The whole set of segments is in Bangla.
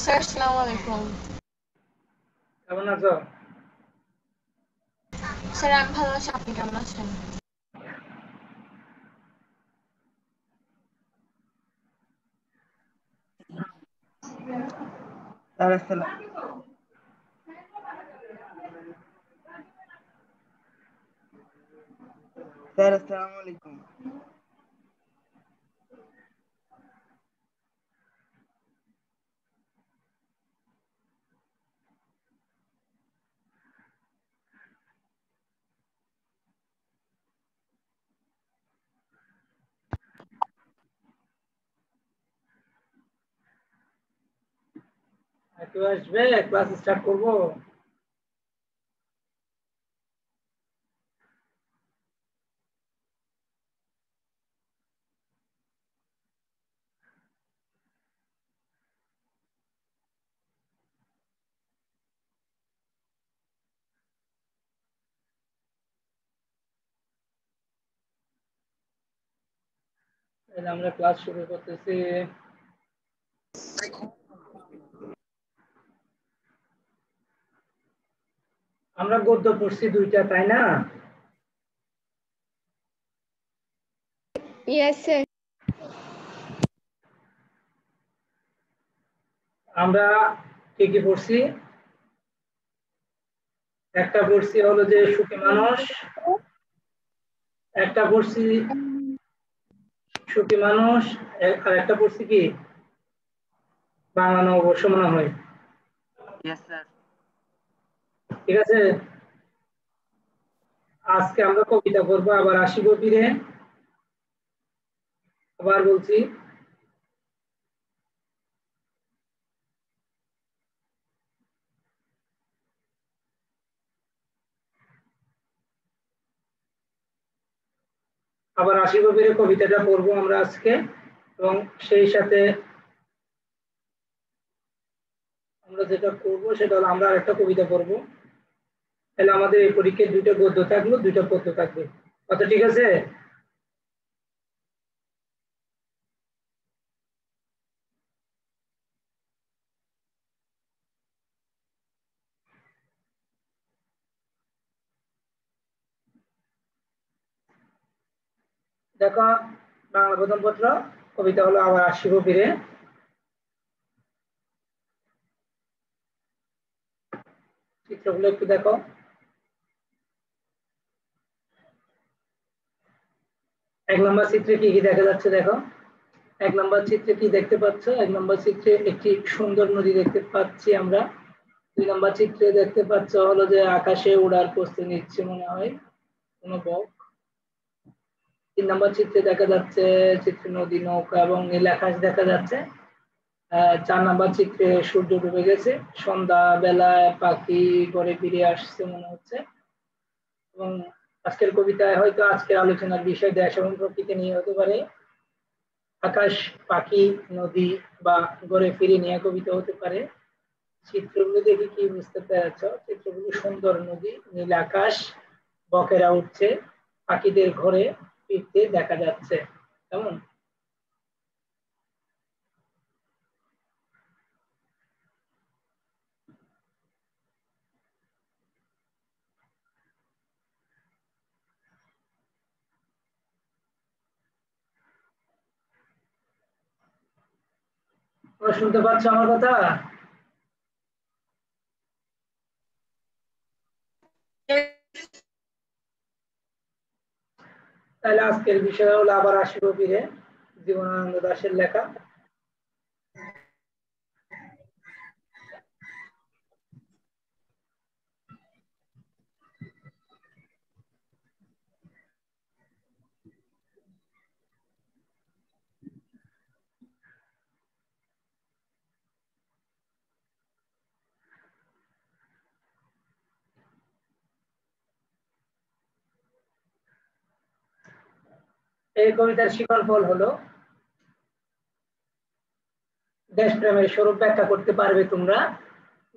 স্যার আসসালামু আলাইকুম। কেমন আছো? স্যার আমি ভালো আছি, আপনি কেমন আছেন? স্যার আসসালাম স্যার আসসালামু আলাইকুম। কেউ আসবে? ক্লাস স্টার্ট করবো। তাহলে আমরা ক্লাস শুরু করতেছি। আমরা গদ্য পড়ছি দুইটা, তাই না? Yes sir. আমরা কি কি পড়ছি? একটা পড়ছি হলো যে সুখী মানুষ, একটা পড়ছি সুখী মানুষ, আর একটা পড়ছি কি বাংলা নববর্ষ মনে হয়। Yes, sir. ঠিক আছে, আজকে আমরা কবিতা করবো। আবার আসিব ফিরে, আবার বলছি। আবার আসিব ফিরে কবিতাটা পড়বো আমরা আজকে, এবং সেই সাথে আমরা যেটা করবো সেটা হলো আমরা আরেকটা কবিতা পড়বো। তাহলে আমাদের এই পরীক্ষায় দুইটা গদ্য থাকলো, দুইটা পদ্য থাকবে। আচ্ছা ঠিক আছে। দেখো, বাংলা প্রথম পত্র, কবিতা হলো আবার আসিব ফিরে। চিত্রগুলো একটু দেখো। এক নম্বর চিত্রে কি কি দেখা যাচ্ছে দেখো। এক নম্বর চিত্রে কি দেখতে পাচ্ছ? এক নম্বর চিত্রে একটি সুন্দর নদী দেখতে পাচ্ছি আমরা। দুই নম্বর চিত্রে দেখতে পাচ্ছ হলো যে আকাশে উড়ার প্রস্তুতি নিচ্ছে মনে হয় কোনো বক। তিন নম্বর চিত্রে দেখা যাচ্ছে চিত্রে নদী, নৌকা এবং নীল আকাশ দেখা যাচ্ছে। চার নাম্বার চিত্রে সূর্য ডুবে গেছে, সন্ধ্যা বেলায় পাখি ঘরে ফিরে আসছে মনে হচ্ছে। এবং আজকের কবিতায় হয়তো আজকের আলোচনার বিষয় দেশ এবং প্রকৃতি নিয়ে হতে পারে, আকাশ, পাখি, নদী বা ঘরে ফিরে নিয়ে কবিতা হতে পারে। চিত্রগুলো দেখে কি বুঝতে পেরেছ? চিত্রগুলো সুন্দর, নদী, নীল আকাশ, বকেরা উঠছে, পাখিদের ঘরে ফিরতে দেখা যাচ্ছে। কেমন? তোমরা শুনতে পাচ্ছ আমার কথা? তাহলে আজকের বিষয় হলো আবার আসিব ফিরে, জীবনানন্দ দাশের লেখা। এই কবিতার শিকড় ফল হলো দেশপ্রেমের স্বরূপ ব্যাখ্যা করতে পারবে তোমরা,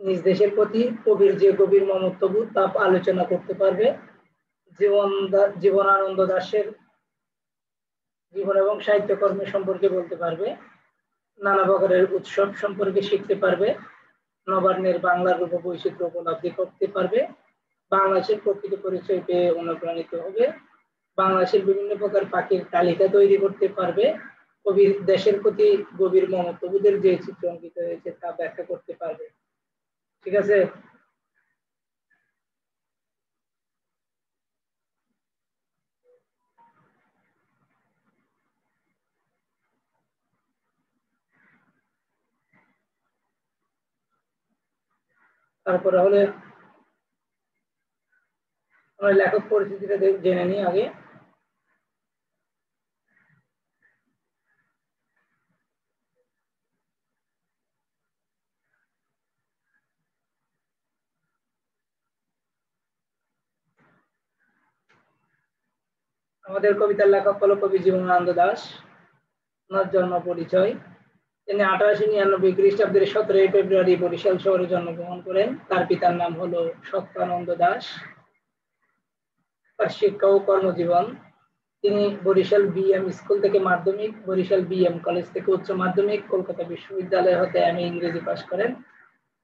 নিজ দেশের প্রতি কবির যে গভীর মমত্ববোধ তা আলোচনা করতে পারবে, জীবনানন্দ দাশের জীবন এবং সাহিত্যকর্ম সম্পর্কে বলতে পারবে, নানা প্রকারের উৎসব সম্পর্কে শিখতে পারবে, নবান্নের বাংলা রূপ বৈচিত্র্য উপলব্ধি করতে পারবে, বাংলাদেশের প্রকৃত পরিচয় পেয়ে অনুপ্রাণিত হবে, বাংলাদেশের বিভিন্ন প্রকার পাখির তালিকা তৈরি করতে পারবে, কবির দেশের প্রতি গভীর মমত্ববোধের যে চিত্র অঙ্কিত হয়েছে তা ব্যাখ্যা করতে পারবে। ঠিক আছে? তারপরে হলে আমরা লেখক পরিচিতিটা জেনে নিই আগে। আমাদের কবিতার লেখক হলো কবি জীবনানন্দ দাশ। ওনার জন্ম পরিচয়: তিনি 1899 খ্রিস্টাব্দের 17 ফেব্রুয়ারি বরিশাল শহরে জন্মগ্রহণ করেন। তার পিতার নাম হলো সত্যানন্দ দাশ। তার শিক্ষা ও কর্মজীবন: তিনি বরিশাল বিএম স্কুল থেকে মাধ্যমিক, বরিশাল বিএম কলেজ থেকে উচ্চ মাধ্যমিক, কলকাতা বিশ্ববিদ্যালয় হতে এমএ ইংরেজি পাশ করেন।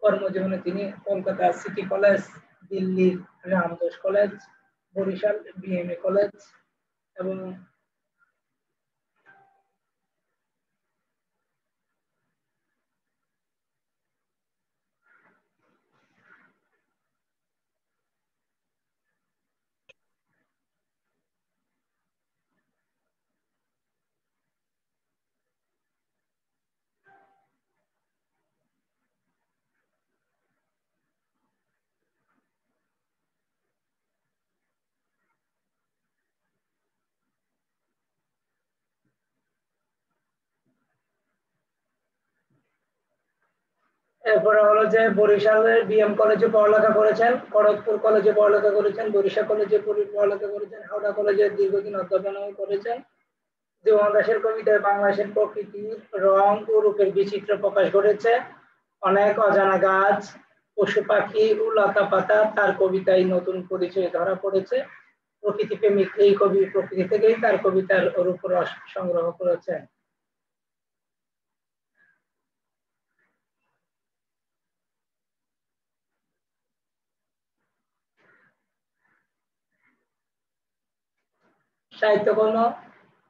কর্মজীবনে তিনি কলকাতা সিটি কলেজ, দিল্লির Ramdas college, Barishal BMA college এবং এরপরে হলো যে বরিশালের বিএম কলেজে পড়ালেখা করেছেন, খড়গপুর কলেজে পড়ালেখা করেছেন, বরিশাল কলেজে পড়ালেখা করেছেন, হাওড়া কলেজে দীর্ঘদিন অধ্যাপনাও করেছেন। জীবন দাশের কবিতায় বাংলাদেশের প্রকৃতির রং ও রূপের বিচিত্র প্রকাশ ঘটেছে। অনেক অজানা গাছ, পশু পাখি ও লতা পাতা তার কবিতায় নতুন পরিচয় ধরা পড়েছে। প্রকৃতি প্রেমিক এই কবি প্রকৃতি থেকেই তার কবিতার রূপ রস সংগ্রহ করেছেন। সাহিত্যকর্ম: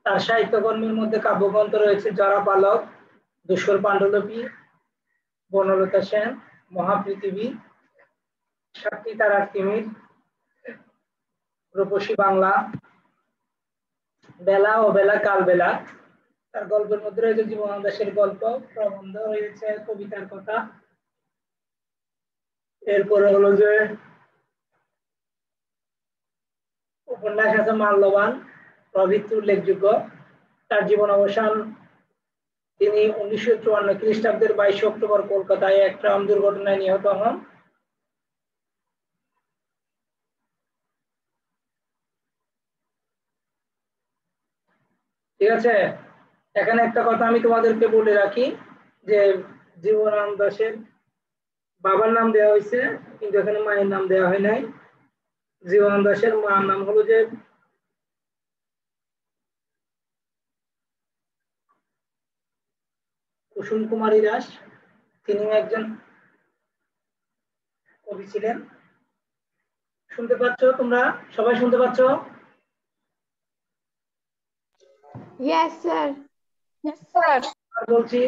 তার সাহিত্যকর্মের মধ্যে কাব্যগ্রন্থ রয়েছে জরা বালক, ধূসর পাণ্ডুলিপি, বনলতা সেন, মহাপৃথিবী, সাতটি তারার তিমির, রূপসী বাংলা, বেলা ও বেলা কালবেলা। তার গল্পের মধ্যে রয়েছে জীবনানন্দ দাশের গল্প, প্রবন্ধ রয়েছে, কবিতার কথা। এরপরে হলো যে উপন্যাস আছে মাল্যবান প্রভৃতি উল্লেখযোগ্য। তার জীবন অবসান: তিনি 1954 খ্রিস্টাব্দের 22 অক্টোবর কলকাতায় এক ট্রাম দুর্ঘটনায় নিহত হন। ঠিক আছে? এখানে একটা কথা আমি তোমাদেরকে বলে রাখি যে জীবনানন্দ দাশের বাবার নাম দেওয়া হয়েছে কিন্তু এখানে মায়ের নাম দেওয়া হয় নাই। জীবনানন্দ দাশের মার নাম হলো যে কুসুম কুমারী দাস। তিনি একজন কবি ছিলেন। শুনতে পাচ্ছ তোমরা? সবাই শুনতে পাচ্ছ? Yes, sir. Yes, sir. বলছি,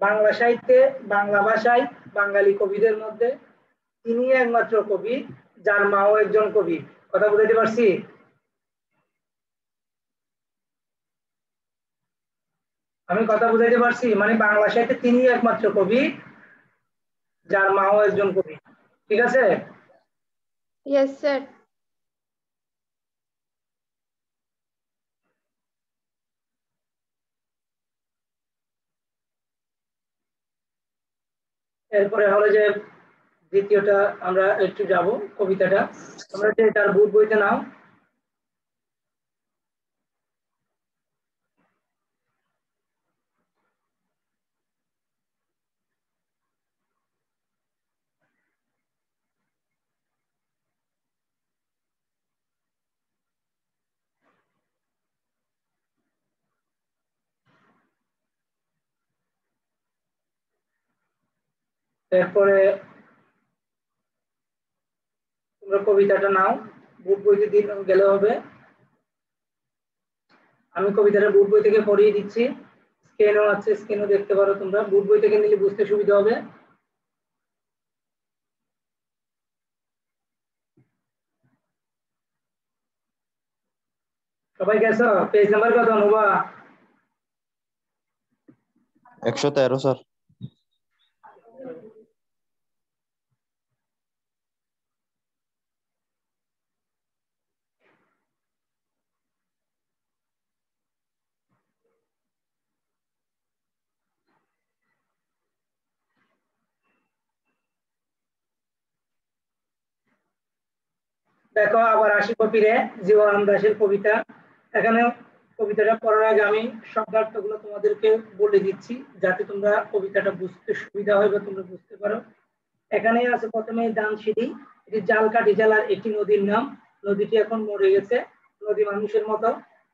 বাংলা সাহিত্যে বাংলা ভাষায় বাঙালি কবিদের মধ্যে তিনি একমাত্র কবি যার মাও একজন কবি। কথা বুঝাতে পারছি? আমি কথা বুঝাইতে পারছি? মানে বাংলা সাহিত্যে তিনি একমাত্র কবি যার মাও একজন কবি। ঠিক আছে? Yes, sir. এরপরে হলো যে দ্বিতীয়টা আমরা একটু যাব কবিতাটা। তোমরা যে তার বুক বইতে নাও। এরপরে তোমরা কবিতাটা নাও, বুক বইতে দিন গেলে হবে। আমি কবিতাটা বুক বই থেকে পড়িয়ে দিচ্ছি, স্ক্রিনও আছে, স্ক্রিনও দেখতে পারো তোমরা। বুক বই থেকে নিলে বুঝতে সুবিধা হবে। সবাই গেছো? পেজ নাম্বার কত নোবা? 113 স্যার। দেখো আবার আসি কপিরে, জীবনানন্দ দাশের কবিতা। এখানে কবিতাটা পড়ার আগে আমি শব্দার্থগুলো তোমাদেরকে বলে দিচ্ছি, যাতে তোমরা কবিতাটা বুঝতে সুবিধা হয় বা তোমরা বুঝতে পারো। এখানে আছে প্রথমে দানসিঁড়ি, এটি জালকাঠি জেলার একটি নদীর নাম। নদীটি এখন মরে গেছে। নদী মানুষের মতো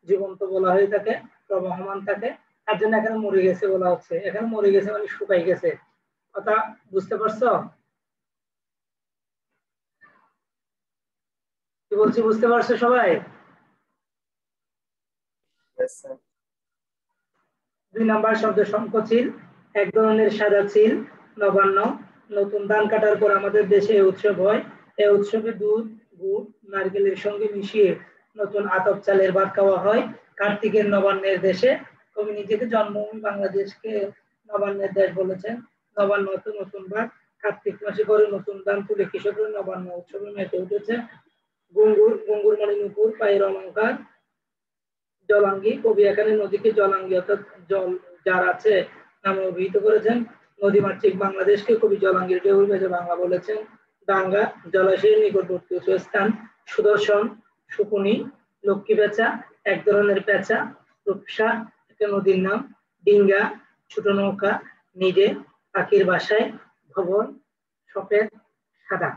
জীবন্ত বলা হয়ে থাকে, প্রবহমান থাকে, তার জন্য এখানে মরে গেছে বলা হচ্ছে। এখানে মরে গেছে মানে শুকাই গেছে, কথা বুঝতে পারছো? কি বলছি বুঝতে পারছো সবাই? 2 নাম্বার শব্দ শঙ্খচিল, এক ধরনের সাদা চিল। নবান্ন, নতুন ধান কাটার পর আমাদের দেশে এই উৎসব হয়। এই উৎসবে দুধ, গুড়, নারকেলের সঙ্গে মিশিয়ে নতুন আতপ চালের ভাত খাওয়া হয়। কার্তিকের নবান্নের দেশে, কবি নিজেকে জন্মভূমি বাংলাদেশকে নবান্নের দেশ বলেছেন। নবান্ন হতে নতুন ভাত, কার্তিক মাসে করে নতুন ধান তুলে কৃষকের নবান্ন উৎসবে মেতে উঠেছে। গুঙ্গুর, গুঙ্গুর মানে নুপুর, পায়ের অলঙ্কার। জলাঙ্গি, কবি এখানে নদীকে জলাঙ্গি অর্থাৎ জল যার আছে নামে অভিহিত করেছেন। নদীমাতৃক বাংলাদেশকে কবি জলাঙ্গির ঢেউ ভেজে বাংলা বলেছেন। ডাঙ্গা, জলাশয়ের নিকটবর্তী উঁচু স্থান। সুদর্শন, শুকুনি, লক্ষ্মী পেঁচা, এক ধরনের পেঁচা। রূপসা, একটা নদীর নাম। ডিঙ্গা, ছোট নৌকা। নিডে, পাখির বাসায়। ভবন, সফেদ, সাদা।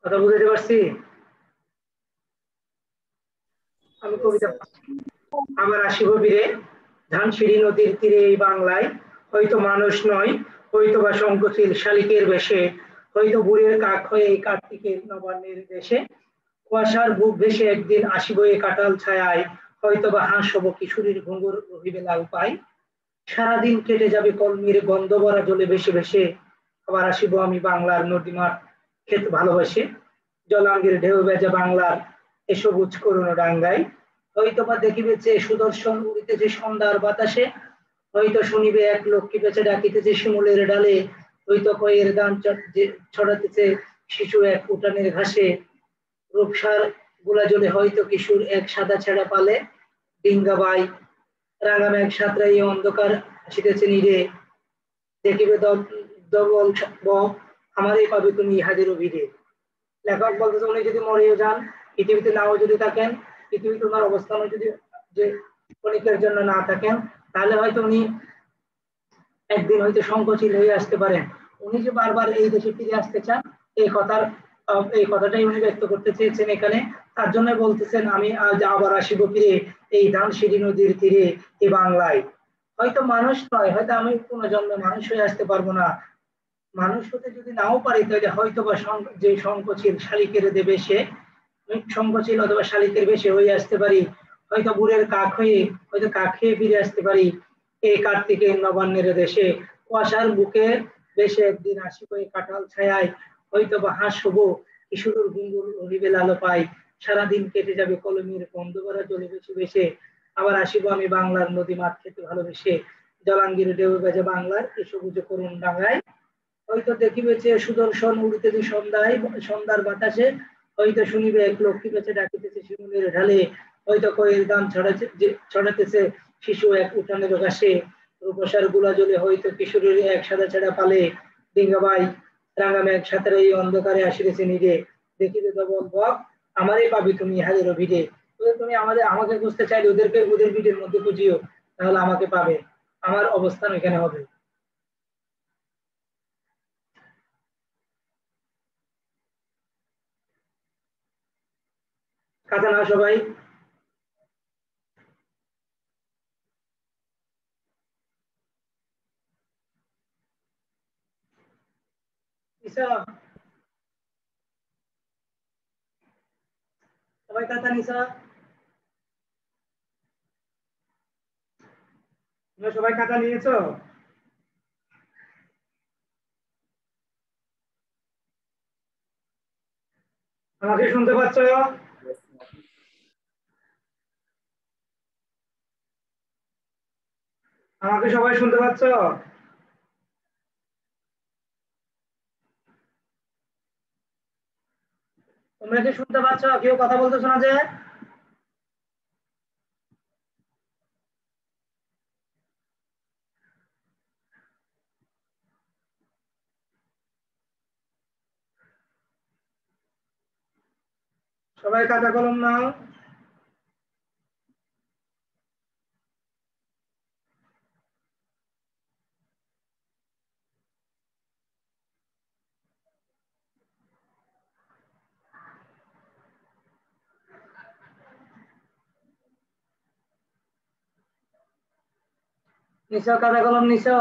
কথা বুঝতে পারছি? আমি কবিতা আবার আসি গভীরে। ধানসিঁড়ি নদীর তীরে এই বাংলায়, হয়তো মানুষ নয়, হয়তো বা শঙ্খচিল শালিকের বেশে, হয়তো বুড়ের কাক হয়ে এই কার্তিকের নবান্নের দেশে। কুয়াশার বুক ভেসে একদিন আসিব এ কাটাল ছায়ায়, হয়তো বা হাঁস হব কিশোরীর ঘুঙুর রহিবে লাল পাই। সারাদিন কেটে যাবে কলমির গন্ধ ভরা জলে ভেসে ভেসে, আবার আসিব আমি বাংলার নদীমাঠ খেতে ভালোবাসে। জলাঙ্গের ঢেউ ভেজা বাংলার এ সবুজ করুণ ডাঙ্গায়, হয়তো বা দেখিবে যে সুদর্শন উড়িতেছে সন্ধ্যার বাতাসে, হয়তো শুনিবে এক লক্ষ্মী পেঁচা ডাকিতেছে শিমুলের ডালে, হয়তো কয়ের গান ছড়াতেছে শিশু এক উঠানের ঘাসে। রূপসার গোলা জলে হয়তো কিশোর এক সাদা ছেঁড়া পালে। ডিঙ্গাবাই, রাঙা মেঘ সাঁতরাইয়ে অন্ধকার আসিতেছে নীরে, দেখিবে ডবল আমারই পাবে তুমি ইহাদের ভিড়ে। লেখক বলতেছে উনি যদি মরেও যান, পৃথিবীতে নাও যদি থাকেন, পৃথিবীতে ওনার অবস্থানও যদি যে ক্ষণিকের জন্য না থাকেন, তাহলে হয়তো উনি একদিন হয়তো সংকোচিত হয়ে আসতে পারেন। উনি যে বারবার এই দেশে ফিরে আসতে চান, এই কথাটাই উনি ব্যক্ত করতে চেয়েছেন এখানে। তার জন্য বলতেছেন আমি আজ আবার আসিব ফিরে এই ধানসিঁড়ি নদীর তীরে এ বাংলায়। হয়তো মানুষ নয়, হয়তো আমি কোনো জন্মে মানুষ হয়ে আসতে পারবো না, মানুষ হতে যদি নাও পারি তাহলে হয়তো বা যে শঙ্খচিল শালিকের দেবে সে, শঙ্খচিল অথবা শালিকের বেশে হয়ে আসতে পারি, হয়তো বুড়ের কাক হয়ে, হয়তো কাক খেয়ে ফিরে আসতে পারি এই কার্তিকের নবান্নের দেশে। কুয়াশার বুকে বেশে একদিন আসিব এই কাঁঠাল ছায়ায়, হয়তো বা হাঁস হবো কিশোর ঘুঙ্গুর হরিবে লালো পাই। সারাদিন কেটে যাবে কলমের গন্ধ ভরা জলে বেশি বেশে, আবার আসিব আমি বাংলার নদী মাঠ খেতে ভালোবেসে। জলাঙ্গির ঢেউ বেজে বাংলার এ সবুজ করুণ ডাঙ্গায়, হয়তো দেখিবে যে সুদর্শন উড়িতেছে সন্ধ্যায় সন্ধ্যার বাতাসে, হয়তো শুনিবে এক লক্ষ্মী পেঁচে ডাকিতেছে শিমুলের ঢালে, হয়তো কয়ের গান ছড়াতেছে শিশু এক উঠানের ঘাসে। রূপসার গুলা জলে হয়তো কিশোরের এক সাদা ছেঁড়া পালে। ডিঙ্গাবাই, রাঙা মেঘ সাঁতারে এই অন্ধকারে আসিতেছে নিজে, দেখিবে ডবল বক আমারই পাবি তুমি ইহাদের ভিড়ে। তুমি আমাকে বুঝতে চাইলে ওদেরকে ওদের ভিড়ের মধ্যে খুঁজিও, তাহলে আমাকে পাবে, আমার অবস্থান এখানে হবে। খাতা নাও সবাই। নিছো? সবাই খাতা নিছো? তোমরা সবাই খাতা নিয়েছো? আমাকে শুনতে পাচ্ছ? আমাকে সবাই শুনতে পাচ্ছ? তোমরা কি শুনতে পাচ্ছ? কেউ কথা বলতেছো না যে? সবাই খাতা কলম নাও। নিছো খাতা কলম নিছো?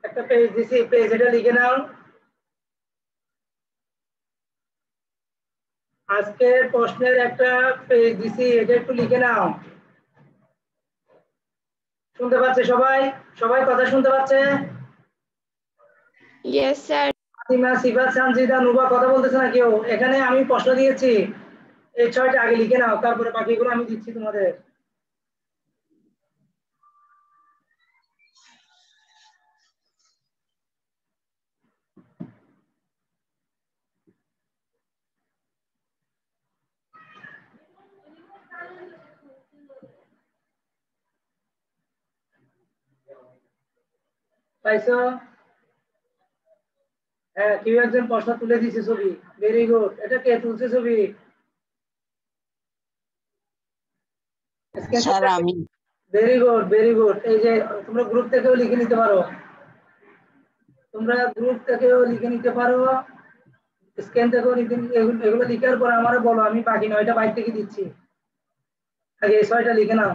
একটা পেজ দিছি, পেজ এটা লিখে নাও। আজকের প্রশ্নের একটা পেজ দিছি, এটা একটু লিখে নাও। শুনতে পাচ্ছে সবাই? সবাই কথা শুনতে পাচ্ছে? Yes, sir. ফাতিমা, সিফাত, সানজিদা, নুবা কথা বলতেছে না কেউ? এখানে আমি প্রশ্ন দিয়েছি, এই 6টা আগে লিখে নাও, তারপরে বাকিগুলো আমি দিচ্ছি তোমাদের। পাইছো? হ্যাঁ, কেউ একজন প্রশ্ন তুলে দিছে ছবি। Very good. এটা কে তুলছে ছবি? স্যার আমি। Very good, very good. এই যে তোমরা গ্রুপ থেকেও লিখে নিতে পারো, তোমরা গ্রুপ থেকেও লিখে নিতে পারো, স্ক্যান থেকেও লিখে এগুলো লিখার পর আমারও বলো, আমি বাকি 9টা বাইর থেকে দিচ্ছি। আগে এই 6টা লিখে নাও।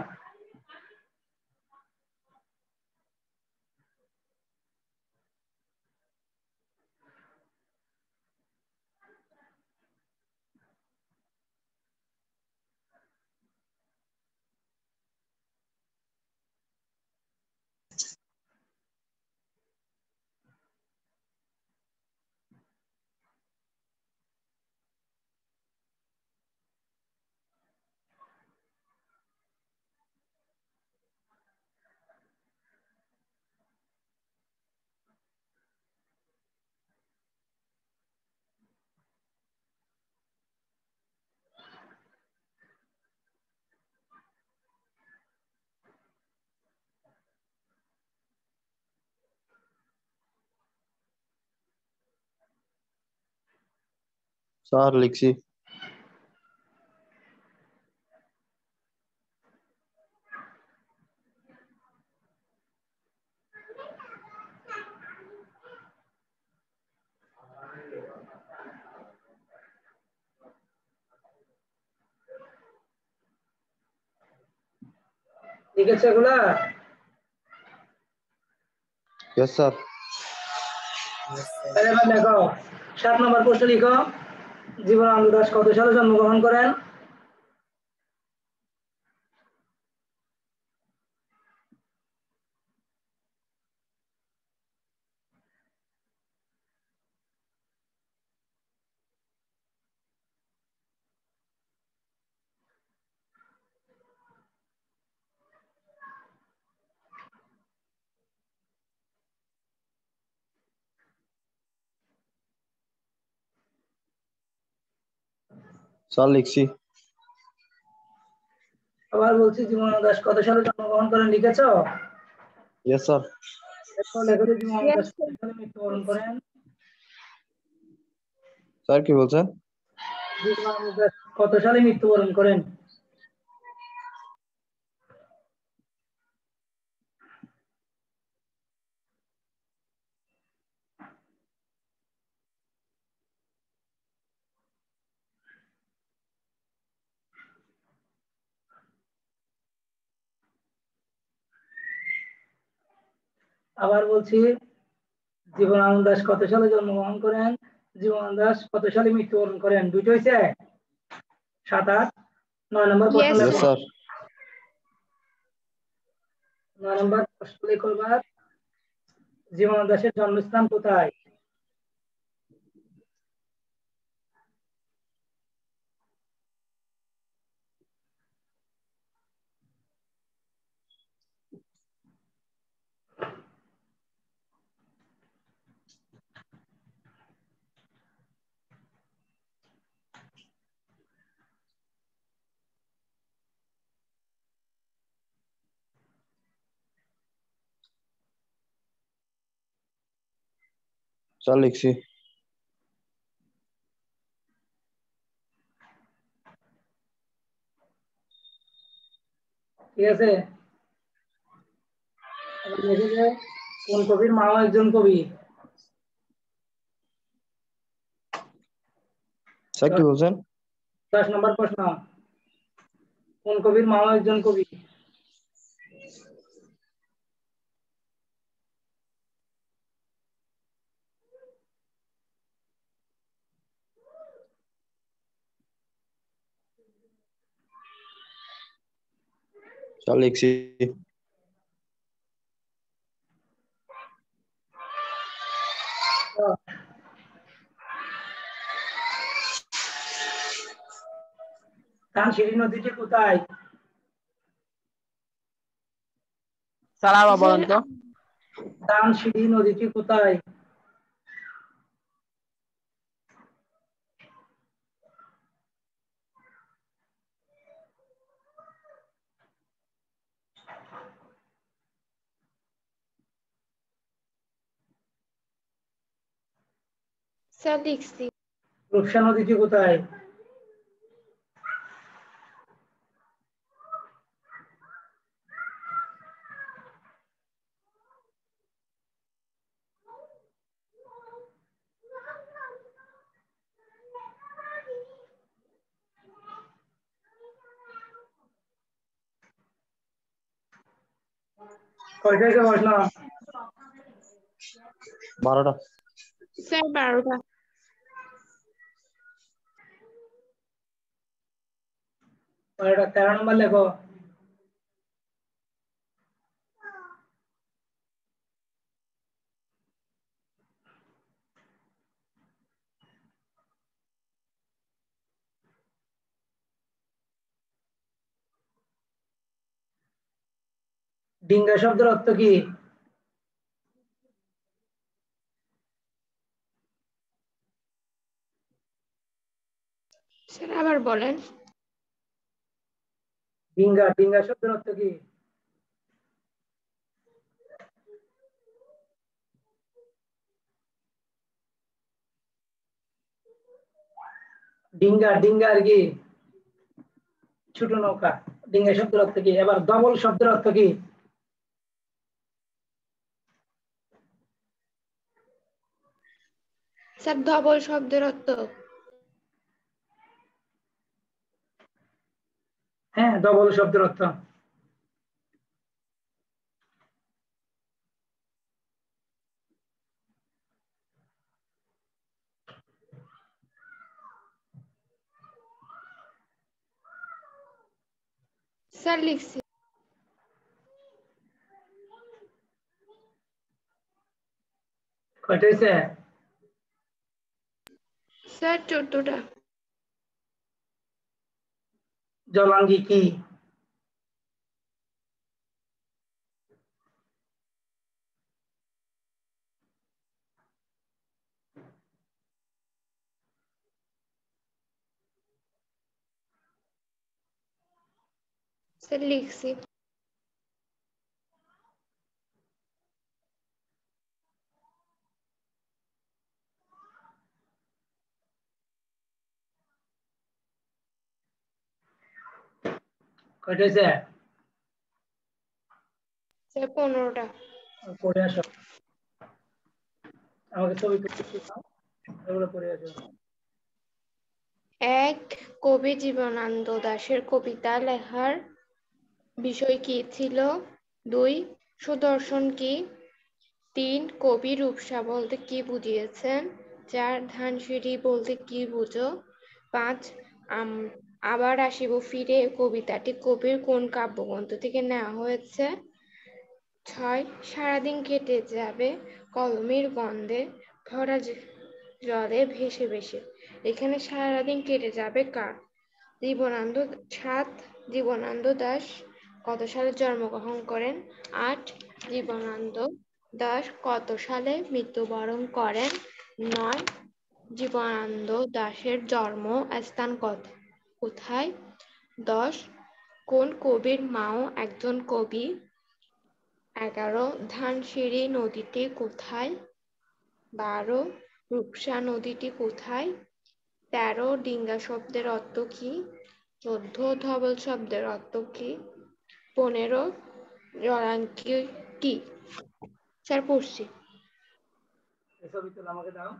স্যার লিখছি। লিখেছো এগুলা? Yes sir. তাহলে এবার দেখো 7 নম্বর প্রশ্ন লিখো। জীবনানন্দ দাশ কত সালে জন্মগ্রহণ করেন? স্যার লিখছি। আবার বলছি জীবনানন্দ দাশ কত সালে জন্মগ্রহণ করেন, লিখেছো? Yes sir. লেখো যে জীবনানন্দ Yes, দাশ কত সালে মৃত্যুবরণ করেন? স্যার কি বলছেন? জীবনানন্দ দাশ কত সালে মৃত্যুবরণ করেন? আবার বলছি জীবনানন্দ দাশ কত সালে জন্মগ্রহণ করেন, জীবনানন্দ দাশ কত সালে মৃত্যুবরণ করেন? দুটো হয়েছে? 7, 8, 9 নম্বর প্রশ্ন Yes, ইয়েস লেখো। স্যার। 9 নম্বর প্রশ্ন লেখো এবার। জীবনানন্দ দাশের জন্মস্থান কোথায়? স্যার লিখছি। ঠিক আছে, এবার লেখো যে কোন কবির মাও একজন কবি? স্যার কি বলছেন? 10 নম্বর প্রশ্ন, কোন কবির মাও একজন কবি? স্যার লিখছি। ধানসিঁড়ি নদীটি কোথায়? স্যার আবার বলেন তো। ধানসিঁড়ি নদীটি কোথায়? sir, লিখছি। রূপসা নদীটি কোথায়? কয়টা হয়েছে প্রশ্ন? 12টা। Sir, 12টা। কয়টা? 13 নম্বর লেখো। ডিঙ্গা শব্দের অর্থ কি? স্যার আবার বলেন। ডিঙ্গা ডিঙ্গা শব্দের অর্থ কি? ডিঙ্গা ডিঙ্গা আর কি ছোট নৌকা। ডিঙ্গা শব্দের অর্থ কি? এবার ডবল শব্দের অর্থ কি? স্যার ধবল শব্দের অর্থ হ্যাঁ, ডবল শব্দের অর্থ স্যার লিখছি। কয়টা হয়েছে? স্যার 14টা। জলাঙ্গি কি? স্যার লিখছি। কয়টা হয়েছে? স্যার 15টা। পড়ে আসো, আমাকে ছবি দাও, এগুলো পড়ে আসো। 1 কবি জীবনানন্দ দাশের কবিতা লেখার বিষয় কি ছিল? 2 সুদর্শন কি? 3 কবি রূপসা বলতে কি বুঝিয়েছেন? 4 ধানসিঁড়ি বলতে কি বুঝো? 5 আবার আসিব ফিরে কবিতাটি কবির কোন কাব্যগ্রন্থ থেকে নেওয়া হয়েছে? 6 সারাদিন কেটে যাবে কলমের গন্ধে ভরা জলে ভেসে ভেসে। এখানে সারাদিন কেটে যাবে কার? জীবনানন্দ। 7 জীবনানন্দ দাশ কত সালে জন্মগ্রহণ করেন? 8 জীবনানন্দ দাশ কত সালে মৃত্যুবরণ করেন? 9 জীবনানন্দ দাশের জন্মস্থান কোথায়? 10 কোন কবির মাও একজন কবি? 11 ধানসিঁড়ি নদীটি কোথায়? 12 রূপসা নদীটি কোথায়? 13 ডিঙ্গা শব্দের অর্থ কি? 14 ধবল শব্দের অর্থ কি? 15 জলাঙ্গি কি? স্যার পড়ছি। এই ছবি তুলে আমাকে দাও।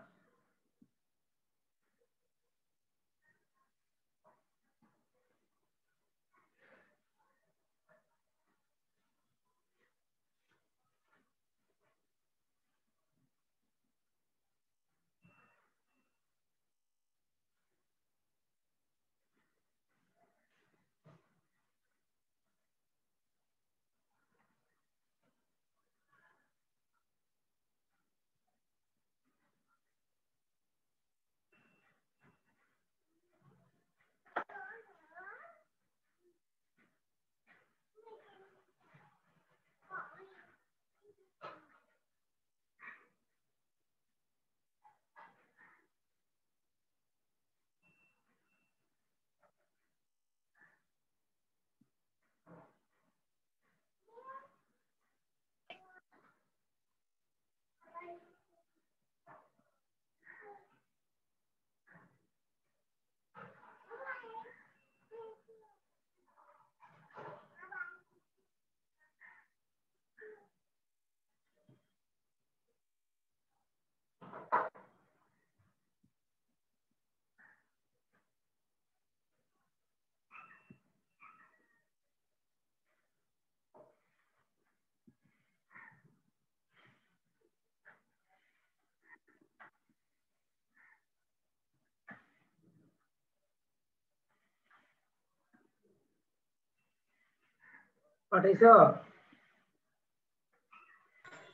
পাঠাইছো?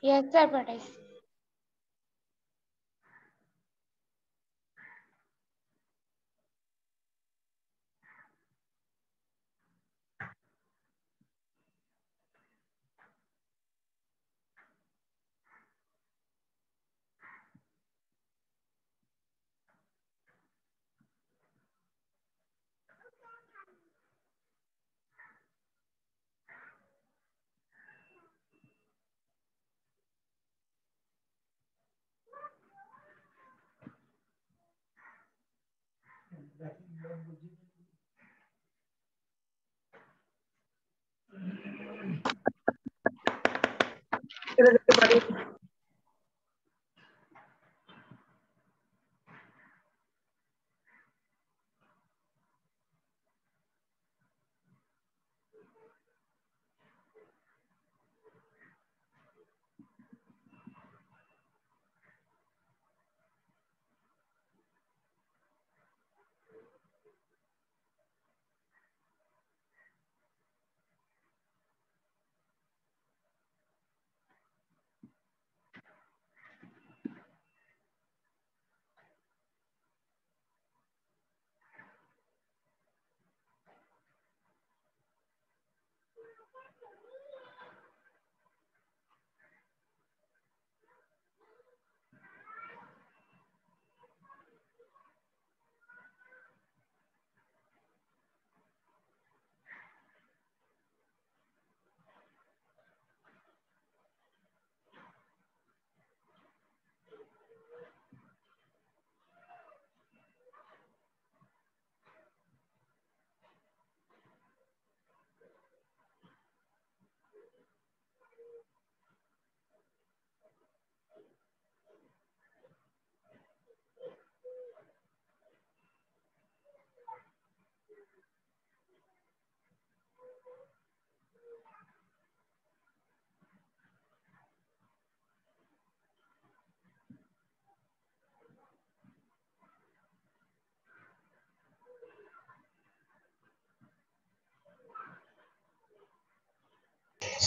ইয়েস স্যার পাঠাইছি।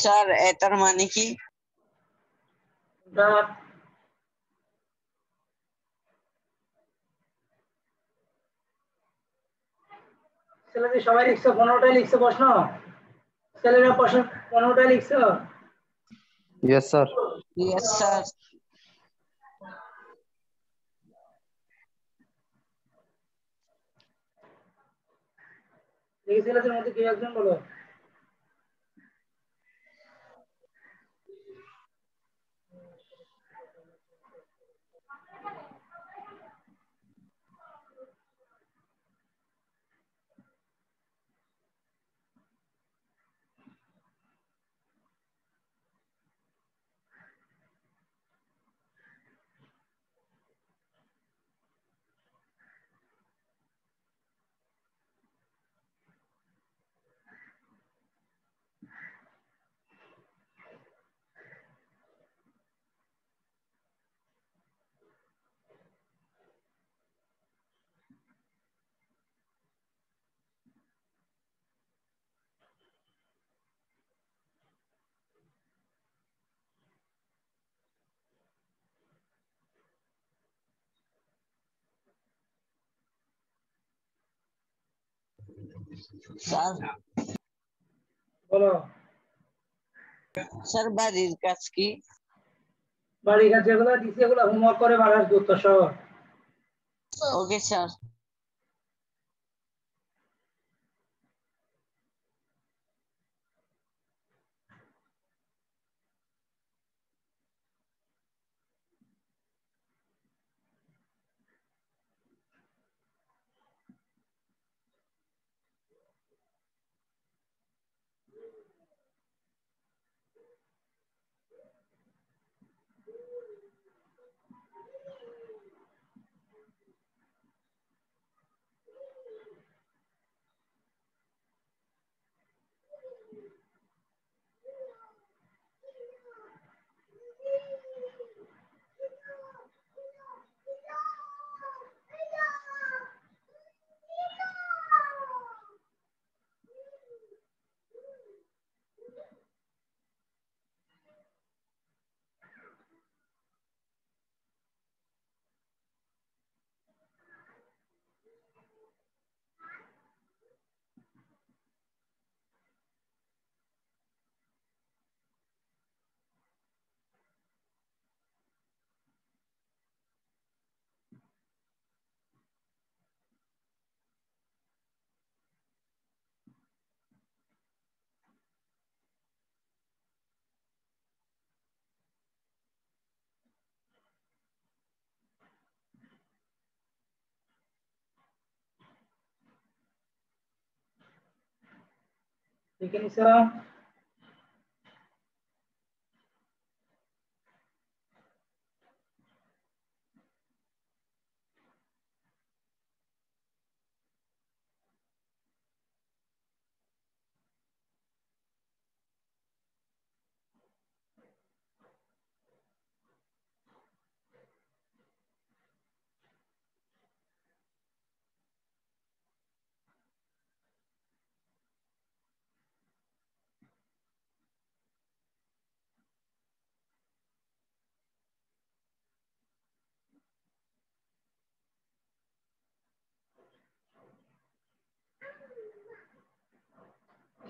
স্যার এটার মানে কি? ডাক। ছেলেদের সবাই লিখছো? 15টাই লিখছো প্রশ্ন? ছেলেরা প্রশ্ন 15টাই লিখছো? Yes, sir. Yes sir. দেখি ছেলেদের মধ্যে কেউ একজন বলো। স্যার বলো। স্যার বাড়ির কাজ কি? বাড়ির কাজ যেগুলো দিছি এগুলো হোমওয়ার্ক করে বাড়ার উত্তর সহ। Okay sir. লিখে নিছো?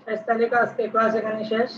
শেষ তালিকা, আজকে ক্লাস এখানে শেষ।